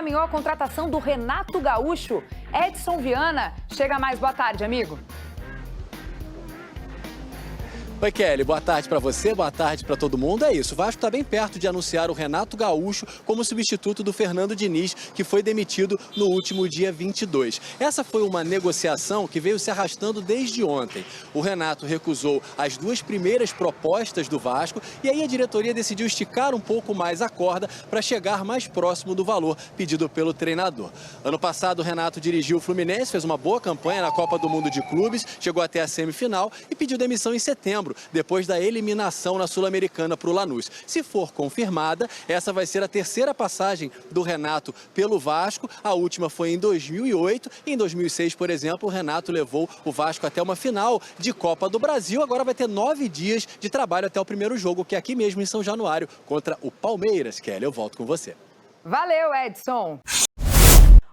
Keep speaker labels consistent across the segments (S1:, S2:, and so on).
S1: encaminhou a contratação do Renato Gaúcho. Edson Viana, chega mais. Boa tarde, amigo.
S2: Oi, Kelly, boa tarde para você, boa tarde para todo mundo. É isso, o Vasco está bem perto de anunciar o Renato Gaúcho como substituto do Fernando Diniz, que foi demitido no último dia 22. Essa foi uma negociação que veio se arrastando desde ontem. O Renato recusou as duas primeiras propostas do Vasco e aí a diretoria decidiu esticar um pouco mais a corda para chegar mais próximo do valor pedido pelo treinador. Ano passado, o Renato dirigiu o Fluminense, fez uma boa campanha na Copa do Mundo de Clubes, chegou até a semifinal e pediu demissão em setembro, depois da eliminação na Sul-Americana para o Lanús. Se for confirmada, essa vai ser a terceira passagem do Renato pelo Vasco. A última foi em 2008. Em 2006, por exemplo, o Renato levou o Vasco até uma final de Copa do Brasil. Agora vai ter 9 dias de trabalho até o primeiro jogo, que é aqui mesmo em São Januário, contra o Palmeiras. Kelly, eu volto com você.
S1: Valeu, Edson.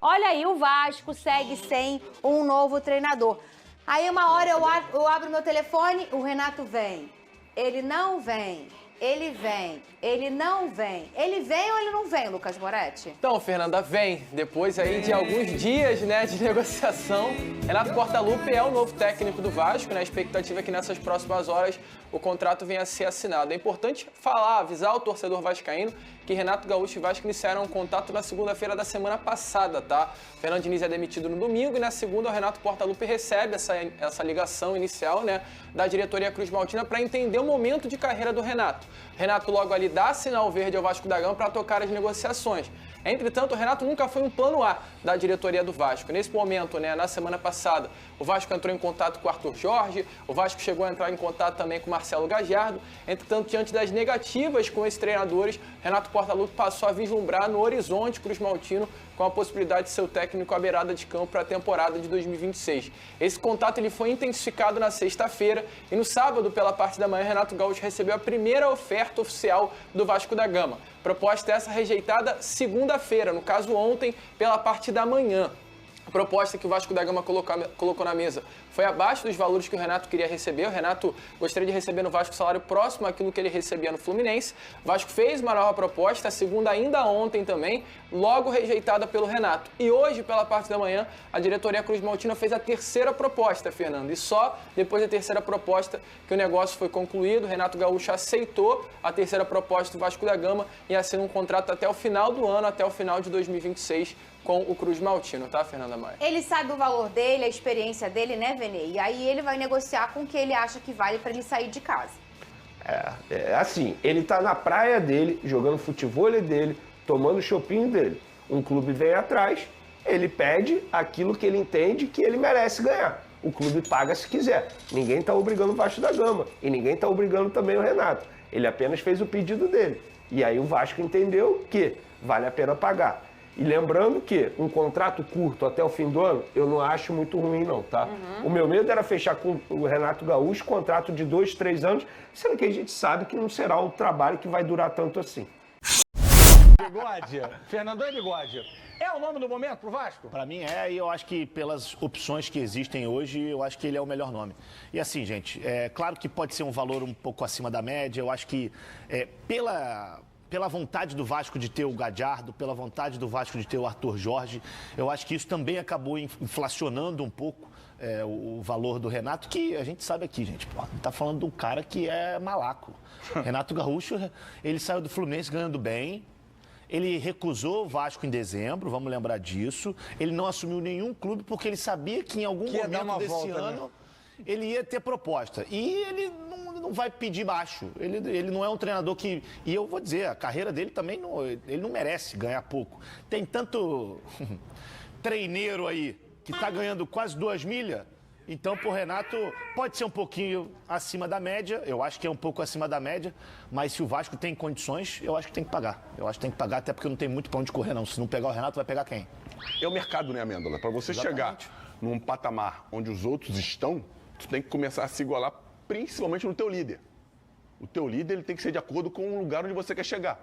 S3: Olha aí, o Vasco segue sem um novo treinador. Aí uma hora eu abro meu telefone, o Renato vem. Ele não vem. Ele vem. Ele não vem. Ele vem ou ele não vem, Lucas Moretti?
S4: Então, Fernanda, vem. Depois aí de alguns dias, né, de negociação, Renato Portaluppi é o novo técnico do Vasco, né? A expectativa é que nessas próximas horas o contrato venha a ser assinado. É importante avisar o torcedor vascaíno que Renato Gaúcho e Vasco iniciaram um contato na segunda-feira da semana passada, tá? Fernando Diniz é demitido no domingo e na segunda o Renato Portaluppi recebe essa ligação inicial, né, da diretoria Cruz Maltina para entender o momento de carreira do Renato. Renato logo ali dá sinal verde ao Vasco da Gama para tocar as negociações. Entretanto, o Renato nunca foi um plano A da diretoria do Vasco. Nesse momento, né, na semana passada, o Vasco entrou em contato com o Arthur Jorge, o Vasco chegou a entrar em contato também com o Marcelo Gagiardo. Entretanto, diante das negativas com esses treinadores, Renato Portaluppi passou a vislumbrar no horizonte Cruz Maltino com a possibilidade de ser o técnico à beirada de campo para a temporada de 2026. Esse contato ele foi intensificado na sexta-feira e no sábado, pela parte da manhã, Renato Gaúcho recebeu a primeira oferta oficial do Vasco da Gama. Proposta essa rejeitada segunda-feira, no caso ontem, pela parte da manhã. A proposta que o Vasco da Gama colocou na mesa foi abaixo dos valores que o Renato queria receber. O Renato gostaria de receber no Vasco salário próximo àquilo que ele recebia no Fluminense. O Vasco fez uma nova proposta, a segunda ainda ontem também, logo rejeitada pelo Renato. E hoje, pela parte da manhã, a diretoria Cruz Maltina fez a terceira proposta, Fernando. E só depois da terceira proposta que o negócio foi concluído. O Renato Gaúcho aceitou a terceira proposta do Vasco da Gama e assina um contrato até o final do ano, até o final de 2026, com o Cruz Maltino, tá, Fernanda Maia?
S3: Ele sabe o valor dele, a experiência dele, né, Vene? E aí ele vai negociar com o que ele acha que vale para ele sair de casa.
S5: Assim, ele tá na praia dele, jogando futebol dele, tomando o chopinho dele. Um clube vem atrás, ele pede aquilo que ele entende que ele merece ganhar. O clube paga se quiser. Ninguém tá obrigando o Vasco da Gama. E ninguém tá obrigando também o Renato. Ele apenas fez o pedido dele. E aí o Vasco entendeu que vale a pena pagar. E lembrando que um contrato curto até o fim do ano, eu não acho muito ruim não, tá? O meu medo era fechar com o Renato Gaúcho contrato de 2, 3 anos, sendo que a gente sabe que não será o trabalho que vai durar tanto assim.
S6: Bigode, Fernandão Bigode, é o nome do momento pro Vasco?
S7: Pra mim e eu acho que pelas opções que existem hoje, eu acho que ele é o melhor nome. E assim, gente, é claro que pode ser um valor um pouco acima da média, eu acho que pela vontade do Vasco de ter o Gagiardo, pela vontade do Vasco de ter o Arthur Jorge, eu acho que isso também acabou inflacionando um pouco o valor do Renato, que a gente sabe aqui, gente, tá falando de um cara que é malaco. Renato Gaúcho, ele saiu do Fluminense ganhando bem, ele recusou o Vasco em dezembro, vamos lembrar disso, ele não assumiu nenhum clube porque ele sabia que em algum momento desse ano... Né? Ele ia ter proposta. E ele não vai pedir baixo. Ele não é um treinador que... E eu vou dizer, a carreira dele também ele não merece ganhar pouco. Tem tanto treineiro aí que tá ganhando quase 2 milhas. Então, pro Renato, pode ser um pouquinho acima da média. Eu acho que é um pouco acima da média. Mas se o Vasco tem condições, eu acho que tem que pagar. Eu acho que tem que pagar, até porque não tem muito pra onde correr, não. Se não pegar o Renato, vai pegar quem?
S8: É o mercado, né, Amêndola? Para você chegar num patamar onde os outros estão, tu tem que começar a se igualar, principalmente no teu líder. O teu líder ele tem que ser de acordo com o lugar onde você quer chegar.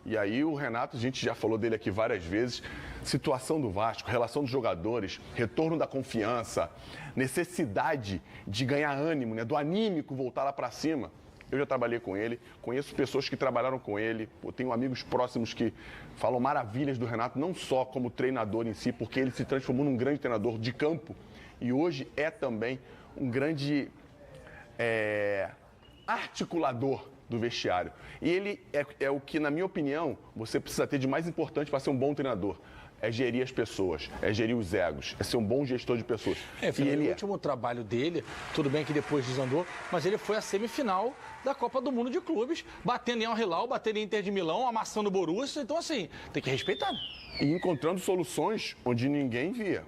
S8: E aí o Renato, a gente já falou dele aqui várias vezes, situação do Vasco, relação dos jogadores, retorno da confiança, necessidade de ganhar ânimo, né, do anímico voltar lá para cima. Eu já trabalhei com ele, conheço pessoas que trabalharam com ele, tenho amigos próximos que falam maravilhas do Renato, não só como treinador em si, porque ele se transformou num grande treinador de campo e hoje é também um grande articulador do vestiário. E ele é o que, na minha opinião, você precisa ter de mais importante para ser um bom treinador. É gerir as pessoas, é gerir os egos, é ser um bom gestor de pessoas.
S6: O último trabalho dele, tudo bem que depois desandou, mas ele foi à semifinal da Copa do Mundo de Clubes, batendo em Al Hilal, batendo em Inter de Milão, amassando o Borussia, então assim, tem que respeitar.
S8: E encontrando soluções onde ninguém via.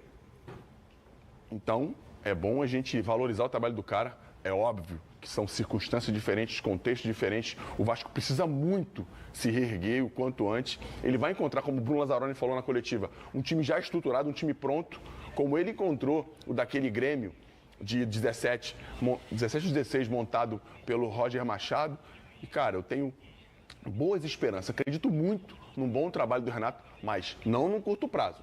S8: Então, é bom a gente valorizar o trabalho do cara, é óbvio que são circunstâncias diferentes, contextos diferentes. O Vasco precisa muito se reerguer o quanto antes. Ele vai encontrar, como o Bruno Lazzaroni falou na coletiva, um time já estruturado, um time pronto, como ele encontrou o daquele Grêmio de 17 ou 16 montado pelo Roger Machado. E, cara, eu tenho boas esperanças. Acredito muito num bom trabalho do Renato, mas não no curto prazo.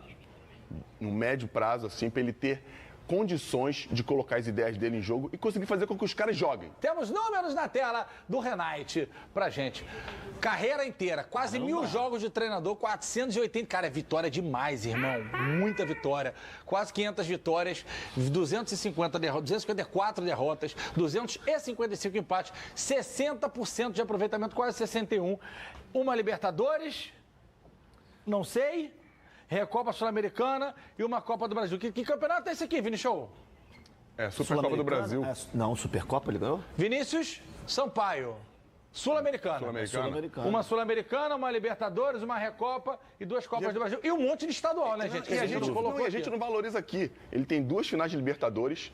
S8: No médio prazo, assim, para ele ter condições de colocar as ideias dele em jogo e conseguir fazer com que os caras joguem.
S6: Temos números na tela do Renate pra gente. Carreira inteira, quase 1000 jogos de treinador, 480. Cara, é vitória demais, irmão. Muita vitória. Quase 500 vitórias, 254 derrotas, 255 empates, 60% de aproveitamento, quase 61. Uma Libertadores, não sei. Recopa Sul-Americana e uma Copa do Brasil. Que campeonato é esse aqui, Vini Show?
S8: É, Supercopa do Brasil.
S7: Não, Supercopa ele ganhou?
S6: Vinícius Sampaio. Sul-Americana. Uma Sul-Americana, uma Libertadores, uma Recopa e 2 Copas do Brasil. E um monte de estadual, né, gente?
S8: E a gente não valoriza aqui. Ele tem 2 finais de Libertadores,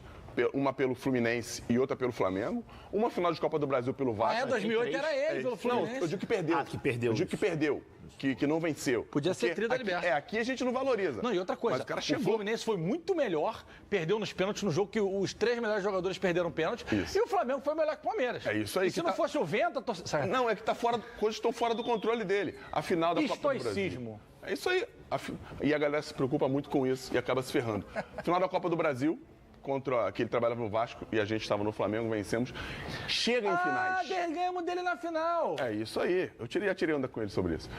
S8: uma pelo Fluminense e outra pelo Flamengo. Uma final de Copa do Brasil pelo Vasco.
S6: 2008 era ele pelo Fluminense.
S8: Não, eu digo que perdeu.
S7: Que perdeu.
S8: Eu digo que perdeu. Que não venceu.
S6: Podia ser tri da Libertadores.
S8: Aqui a gente não valoriza.
S6: Não, e outra coisa,
S8: mas o cara
S6: o
S8: chegou.
S6: Fluminense foi muito melhor, perdeu nos pênaltis no jogo que os 3 melhores jogadores perderam pênalti.
S8: Isso.
S6: E o Flamengo foi melhor que o Palmeiras.
S8: É isso aí.
S6: E se não fosse o vento,
S8: Não, é que coisas estão fora do controle dele. A final da Copa do Brasil.
S6: Estoicismo.
S8: É isso aí. E a galera se preocupa muito com isso e acaba se ferrando. Final da Copa do Brasil, contra que ele trabalhava no Vasco e a gente estava no Flamengo, vencemos. Chega em finais.
S6: Ganhamos dele na final.
S8: É isso aí. Eu já tirei onda com ele sobre isso.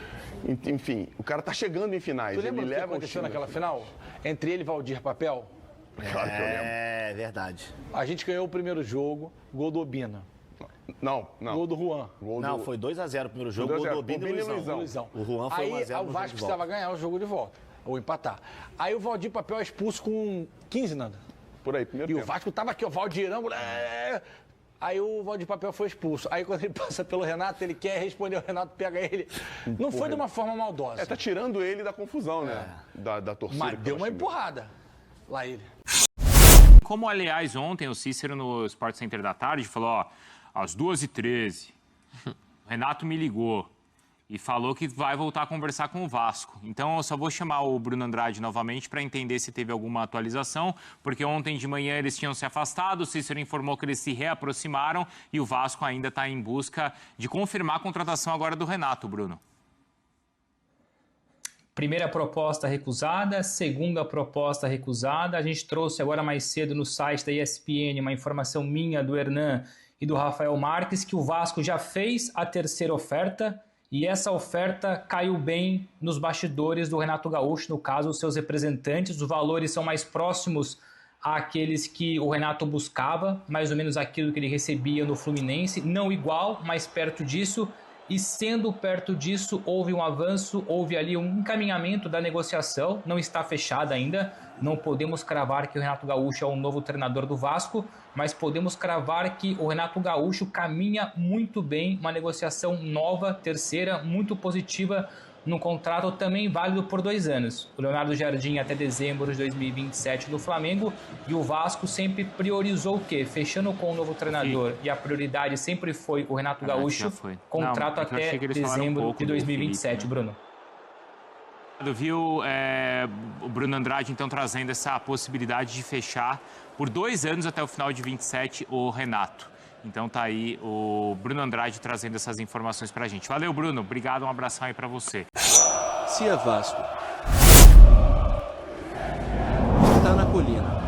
S8: Enfim, o cara tá chegando em finais.
S6: Tu lembra
S8: ele
S6: o que
S8: leva
S6: aconteceu naquela final? Entre ele e Valdir Papel?
S8: Claro que eu lembro.
S7: É verdade.
S6: A gente ganhou o primeiro jogo, gol do Obina.
S8: Não.
S6: Gol do Juan.
S7: Não, foi 2-0 o primeiro jogo, gol do Obina e Luizão. O Juan foi 1-0
S6: Aí o Vasco precisava ganhar o jogo de volta, ou empatar. Aí o Valdir Papel é expulso com 15, Nanda.
S8: Por aí, primeiro
S6: E
S8: tempo.
S6: o Vasco tava aqui, o Valdirão. Aí o Valdir Papel foi expulso. Aí quando ele passa pelo Renato, ele quer responder, o Renato pega ele. Não foi de uma forma maldosa.
S8: Tá tirando ele da confusão, né? Da torcida.
S6: Mas deu uma empurrada. Lá ele.
S9: Como, aliás, ontem o Cícero no Sport Center da tarde falou, ó, às 2h13, o Renato me ligou e falou que vai voltar a conversar com o Vasco. Então, eu só vou chamar o Bruno Andrade novamente para entender se teve alguma atualização, porque ontem de manhã eles tinham se afastado, o Cícero informou que eles se reaproximaram e o Vasco ainda está em busca de confirmar a contratação agora do Renato, Bruno.
S10: Primeira proposta recusada, segunda proposta recusada. A gente trouxe agora mais cedo no site da ESPN uma informação minha do Hernan e do Rafael Marques que o Vasco já fez a terceira oferta e essa oferta caiu bem nos bastidores do Renato Gaúcho, no caso, os seus representantes. Os valores são mais próximos àqueles que o Renato buscava, mais ou menos aquilo que ele recebia no Fluminense, não igual, mas perto disso. E sendo perto disso, houve um avanço, houve ali um encaminhamento da negociação, não está fechada ainda, não podemos cravar que o Renato Gaúcho é o novo treinador do Vasco, mas podemos cravar que o Renato Gaúcho caminha muito bem, uma negociação nova, terceira, muito positiva, num contrato também válido por 2 anos. O Leonardo Jardim até dezembro de 2027 no Flamengo, e o Vasco sempre priorizou o quê? Fechando com o novo treinador, e a prioridade sempre foi o Renato Gaúcho, contrato até dezembro de 2027, Bruno.
S9: Viu o Bruno Andrade, então, trazendo essa possibilidade de fechar por 2 anos até o final de 27 o Renato. Então tá aí o Bruno Andrade trazendo essas informações pra gente. Valeu, Bruno. Obrigado, um abração aí pra você.
S2: Se é Vasco, tá na colina.